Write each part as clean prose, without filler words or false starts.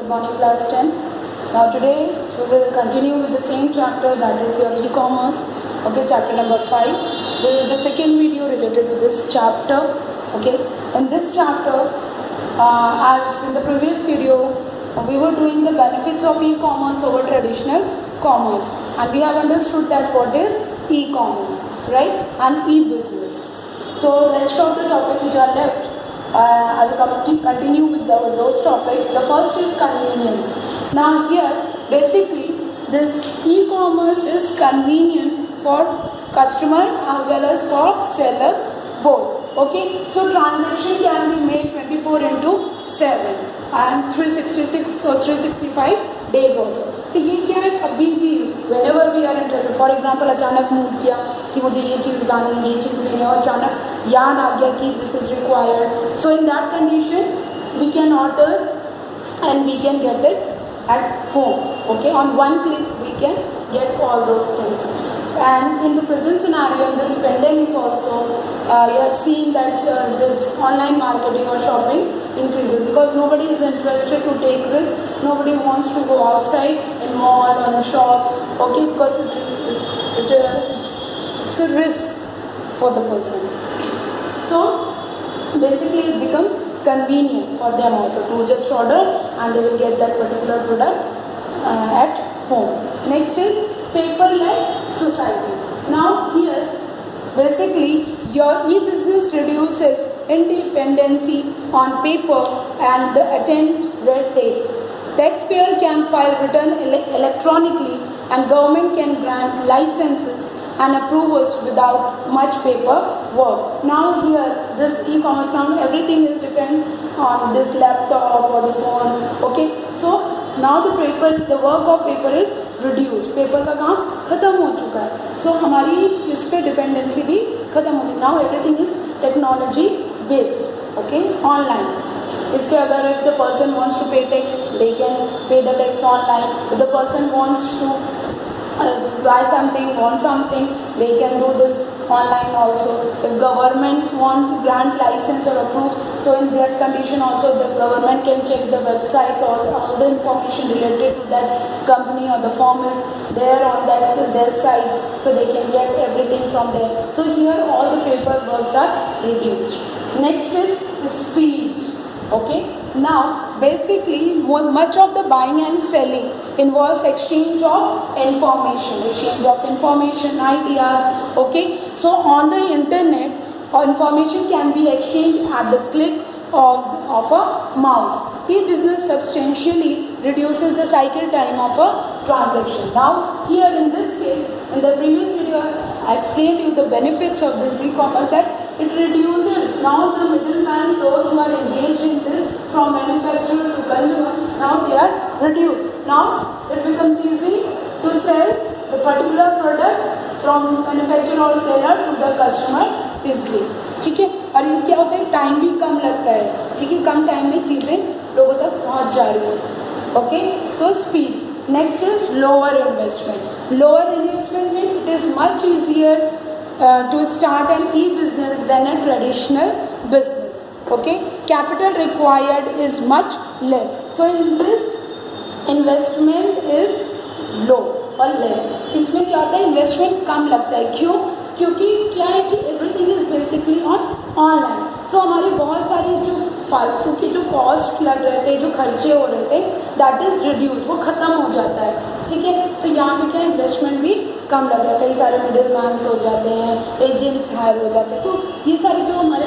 Good morning, class 10. Now today we will continue with the same chapter, that is your e-commerce. Okay, chapter number 5. This is the second video related to this chapter. Okay, in this chapter, as in the previous video, we were doing the benefits of e-commerce over traditional commerce, and we have understood that what is e-commerce, right, and e-business. So let's start the topic which are left. I will continue with those topics. The first is convenience. Now here, basically, this e-commerce is convenient for customer as well as for sellers both. Okay, so transaction can be made 24/7 and 366 or 365 days also. तो ये क्या है, कभी भी whenever we are interested, for example अचानक mood किया कि मुझे ये चीज़ लानी है, ये चीज़ लेनी है, और अचानक याद आ गया कि this is required, so in that condition we can order and we can get it at home. Okay, on one click we can get all those things. And in the present scenario, in this pandemic also, you have seen that this online marketing or shopping increases because nobody is interested to take risk. Nobody wants to go outside in mall or in shops. Okay, because it's a risk for the person. So basically, it becomes convenient for them also to just order and they will get that particular product at home. Next is paperless society. Now here, basically, your e-business reduces dependency on paper and the attend red tape. Taxpayer can file return electronically and government can grant licenses and approvals without much paperwork. Now here, this e-commerce, now everything is depend on this laptop or the phone. Okay, so now the work of paper is reduced. Paper का काम खत्म हो चुका है. So हमारी इस पे dependency भी खत्म हो गई. Now everything is technology based. Okay, online. इस पे अगर if the person wants to pay tax, they can pay the tax online. If the person wants to buy something, want something, they can do this online also. If government want to grant license or approve, so in that condition also the government can check the websites, all the information related to that company or the firm is there on their sites, so they can get everything from there. So here all the paperworks are reduced. Next is speed. Okay, now basically much of the buying and selling involves exchange of information, ideas. Okay, so on the internet, information can be exchanged at the click of a mouse. E-business substantially reduces the cycle time of a transaction. Now here in this case, in the previous video I explained to you the benefits of this e-commerce, that it reduces now the middleman, those who are engaged in this from manufacturer to consumer, now they are reduced. Now it becomes easy to sell the particular product from manufacturer or seller to the customer easily. ठीक है, और ये क्या होता है, time भी कम लगता है. ठीक है, कम टाइम में चीज़ें लोगों तक पहुंच जा रही है. Okay, so speed. Next is lower investment. Lower investment means it is much easier to start an e-business than a traditional business. Okay, capital required is much less. So in this, investment is low or less. इसमें क्या होता है, investment कम लगता है. क्यों? क्योंकि क्या है कि एवरीथिंग इज बेसिकली ऑनलाइन. सो हमारी बहुत सारी जो फालतू के जो कॉस्ट लग रहे थे, जो खर्चे हो रहे थे, दैट इज रिड्यूस, वो खत्म हो जाता है. ठीक है, तो यहाँ पे क्या इन्वेस्टमेंट भी कम लग रहा है. कई सारे मिडिल मैन्स हो जाते हैं, एजेंट्स हायर हो जाते हैं, तो ये सारे जो हमारे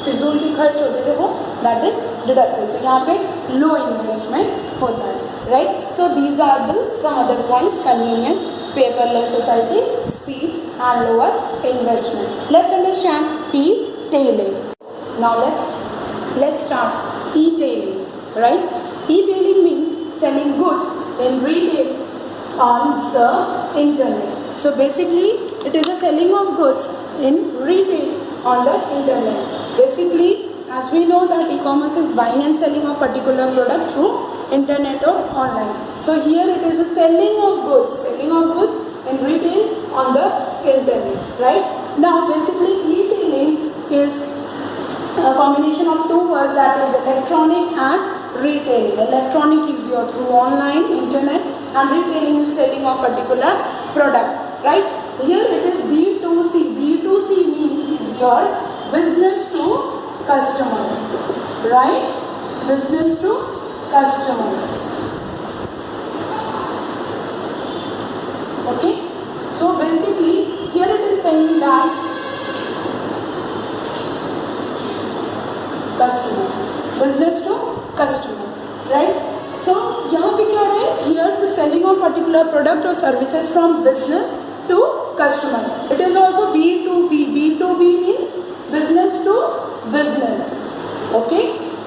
फिजूल के खर्च होते थे वो दैट इज डिडक्टेड. तो यहाँ पे लो इन्वेस्टमेंट होता है. Right, so these are the some other points: convenient, paperless society, speed and lower investment. Let's understand e-tailing. Now let's start e-tailing. Right? E-tailing means selling goods in retail on the internet. So basically it is the selling of goods in retail on the internet. Basically, as we know that e-commerce is buying and selling a particular product through internet or online. So here it is the selling of goods in retail on the internet. Right? Now basically e-tailing is a combination of two words, that is electronic and retailing. Electronic is or through online internet, and retailing is selling of particular product, right? Here it is B2C. B2C means is your business to customer, right? Business to customer. Okay, so basically here it is saying that customers, business to customers, right? So यहाँ पे क्या है? Here the selling of particular product or services from business to customer. It is also B2B. B2B means business to business. Okay.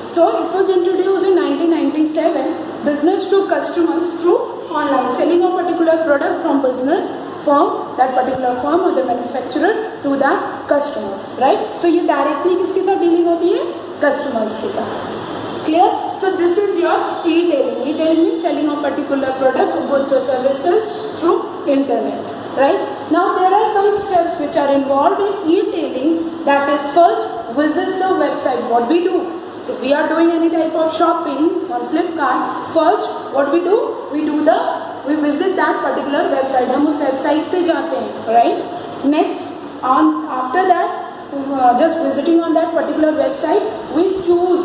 So it was introduced in 1997. Business to customers through online, selling a particular product from business from that particular firm or the manufacturer to the customers, right? So ये directly किसके साथ dealing होती है? Customers के साथ. Clear? So this is your e-tailing. E-tailing means selling of particular product, goods or services through internet, right? Now there are some steps which are involved in e-tailing. That is, first visit the website. What we do? If we are doing any type of shopping on Flipkart, first what we do? We visit that particular website. हम उस website पे जाते हैं, right? Next, after that, just visiting on that particular website, we choose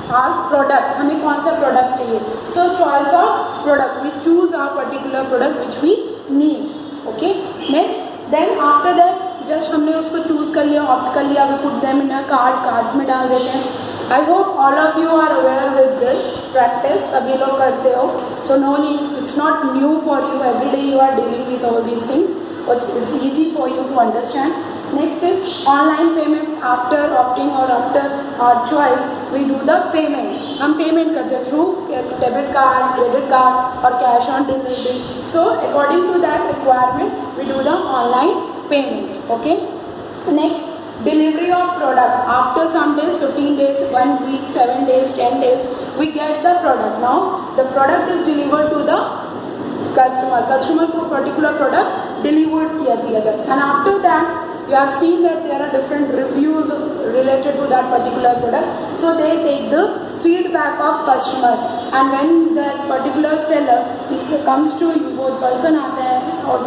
our product. हमें कौन सा product चाहिए? So choice of product. We choose our particular product which we need. Okay. Next, then after that, just हमने उसको choose कर लिया, opt कर लिया, we put them in a cart में डाल देते हैं. I hope all of you are aware with this practice. सभी लोग करते हो. So no need. It's not new for you. Every day you are dealing with all these things. But it's easy for you to understand. Next is online payment. After opting or after our choice, we do the payment. हम payment करते हैं through debit card, credit card और cash on delivery. So according to that requirement, we do the online payment. Okay. Next, delivery of product. After some days, 15 days, 1 week, 7 days, 10 days, we get the product. Now the product is delivered to the customer. Customer को particular product delivered किया दिया जाता है. And after that, you have seen that there are different reviews related to that particular product. So they take the feedback of customers, and when that particular seller it comes to you, वो person आता है और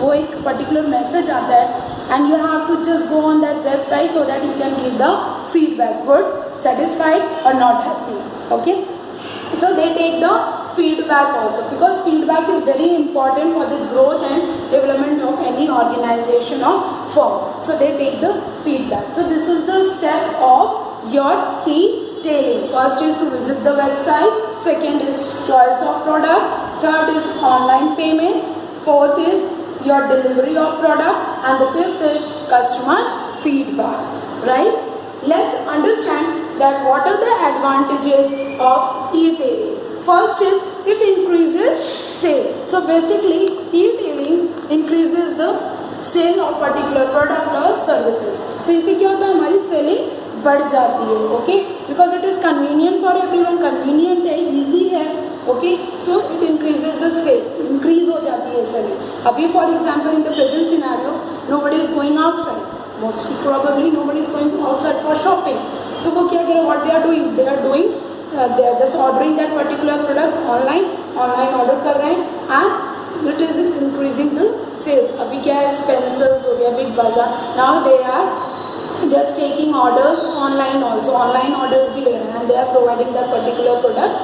वो एक particular message आता है, and you have to just go on that website so that you can give the feedback, good, satisfied or not happy. Okay. So they take the feedback also, because feedback is very important for the growth and development of any organization or firm. So they take the feedback. So this is the step of your e-tailing. First is to visit the website. Second is choice of product. Third is online payment. Fourth is your delivery of product. And the fifth is customer feedback. Right? Let's understand that what are the advantages of e-tailing. First is it increases sale. So basically e-tailing increases the sale of particular product or services. So इससे क्या होता है, हमारी selling बढ़ जाती है. Okay, because it is convenient for everyone. Convenient है, easy है. Okay, so it increases the sale. Increase हो जाती है selling. अभी for example in the present scenario, nobody is going outside. Most probably nobody is going outside for shopping. तो वो क्या करें? What they are doing? They are just ordering that particular product online order कर रहे हैं, and it is increasing the sales. अभी क्या है, Spencer's हो गया, Big Bazaar, now they are just taking orders online also. Online orders भी ले रहे हैं, and they are providing that particular product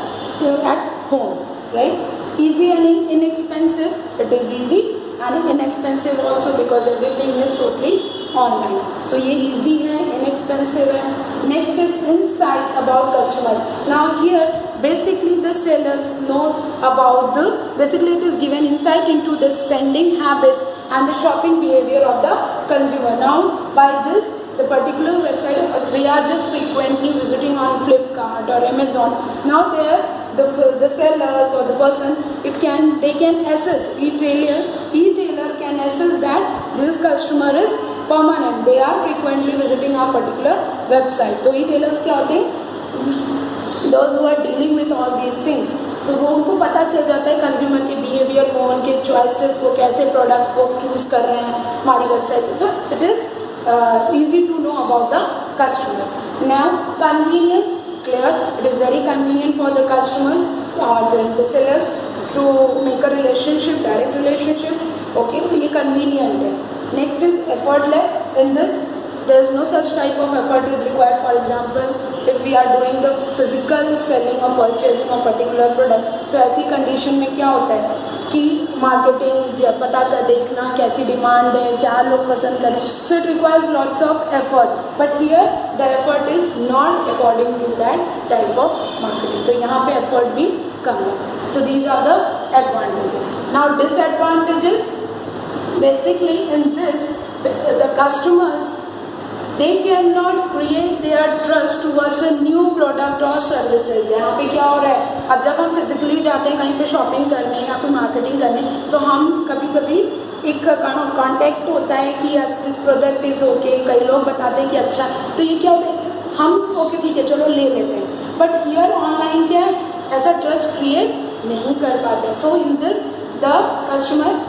at home, right? Easy and inexpensive. It is easy and inexpensive also, because everything is totally online. So ये easy है, inexpensive है. Next is insights about customers. Now here basically the sellers knows about basically it is given insight into the spending habits and the shopping behavior of the consumer. Now by this, the particular website, we are just frequently visiting on Flipkart or Amazon. Now there the sellers or the person, they can assess, e-tailer can assess that this customer is permanent. They are frequently visiting our particular website. So e-tailers क्या होते हैं? Those who are dealing with all these things. So वो उनको पता चल जाता है consumer के बिहेवियर को, उनके चॉइसेस, वो कैसे प्रोडक्ट्स वो चूज कर रहे हैं हमारी वेबसाइट से. So it is easy to know about the customers. Now convenience, clear. It is very convenient for the customers. the sellers to make a relationship, direct relationship. Okay, तो ये convenient है. Next is effortless. In this, there is no such type of effort is required. For example, if we are doing the physical selling or purchasing of particular product, so ऐसी condition में क्या होता है कि marketing पता कर देखना कैसी डिमांड है, क्या लोग पसंद करें, so it requires lots of effort, but here the effort is not according to that type of marketing. तो यहाँ पे effort भी कम है. So these are the advantages. Now disadvantages, basically in this the customers, they cannot create their trust towards a new product or services. यहाँ पे क्या हो रहा है, अब जब हम फिजिकली जाते हैं कहीं पे शॉपिंग करने या फिर मार्केटिंग करने, तो हम कभी कभी एक कांटेक्ट होता है कि yes this product is okay, कई लोग बताते हैं कि अच्छा, तो ये क्या होता है, हम ओके ठीक है चलो ले लेते हैं, बट हियर ऑनलाइन क्या है, ऐसा ट्रस्ट क्रिएट नहीं कर पाते. So in this the customer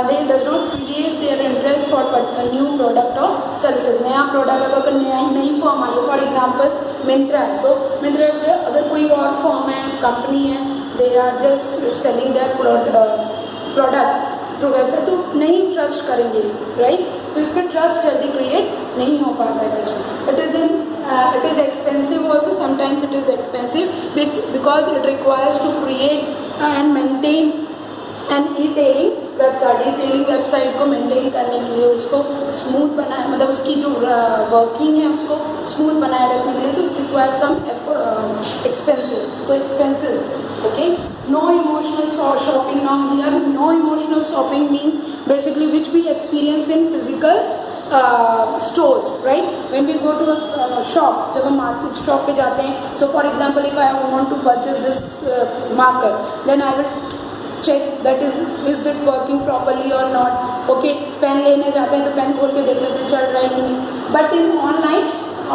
they does not create their interest for a new product or services. नया प्रोडक्ट अगर नई फॉर्म आई है, फॉर एग्जांपल मिंत्रा है, तो मिंत्रा अगर कोई और फॉर्म है, कंपनी है, they are just selling their products through website, तो नहीं ट्रस्ट करेंगे, राइट. तो इस पर ट्रस्ट जल्दी क्रिएट नहीं हो पाता है customer. It is expensive also. Sometimes it is expensive because it requires to create and maintain an e-tailing website. E-tailing website को मेंटेन करने के लिए, उसको स्मूथ बनाए, मतलब उसकी जो वर्किंग है उसको स्मूथ बनाए रखने के लिए, तो इट रिक्वायर सम एक्सपेंसेस. तो expenses, okay. No emotional shopping. Now here no emotional shopping means basically which we experience in physical stores, right? When we go to a shop, जब हम मार्केट शॉप पे जाते हैं, so for example if I want to purchase this marker, then I will check that is it working properly or not. Okay, pen लेने जाते हैं तो pen खोल के देख लेते हैं चल रहा है कि नहीं. But in online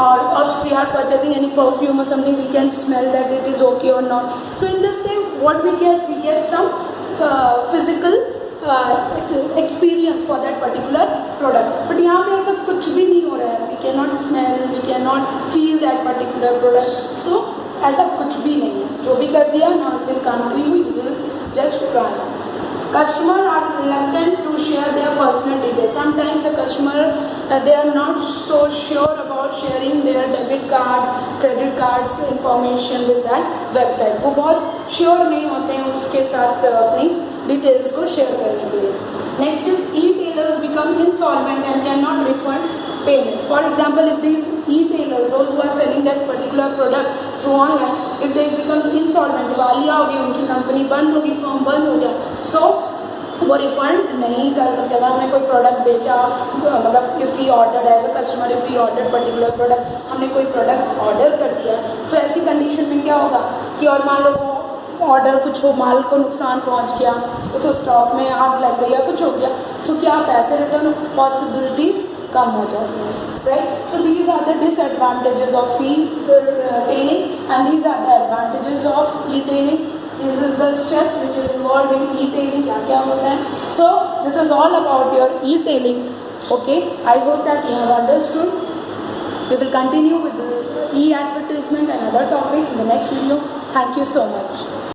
or if we are purchasing any perfume or something, we can smell that it is okay or not. So in this thing, what we get some physical experience for that particular product. But यहाँ पे ऐसा कुछ भी नहीं हो रहा है. We cannot smell, we cannot feel that particular product. So ऐसा कुछ भी नहीं है. जो भी कर दिया, now it will come to you, you will just try. Customers are reluctant to share their personal details. Sometimes the customer they are not so sure about sharing their debit cards, credit cards information with that website. वो बहुत sure नहीं होते हैं उसके साथ अपनी details को share करने के लिए. Next is e-tailers become insolvent and can not refund payments. For example, if these e-tailers, those who are selling that particular product through online, if they becomes insolvent, दिवालिया हो गई, उनकी कंपनी बंद होगी, फॉर्म बंद हो गया, so वो रिफंड नहीं कर सकते. अगर हमने कोई प्रोडक्ट बेचा, मतलब if we order as a customer, if we order particular product, हमने कोई प्रोडक्ट ऑर्डर कर दिया, सो ऐसी कंडीशन में क्या होगा कि और मान लो ऑर्डर कुछ हो, माल को नुकसान पहुंच गया, उसको स्टॉक में आग लग गई या कुछ हो गया, सो क्या पैसे रिटर्न पॉसिबिलिटीज कम हो जाती है, right. So these are the disadvantages of e-tailing and these are the advantages of e-tailing. This is the steps which is involve in e-tailing. क्या क्या होता है. So this is all about your e-tailing. Okay, I hope that you have understood. We will continue with the e-advertisement and other topics in the next video. Thank you so much.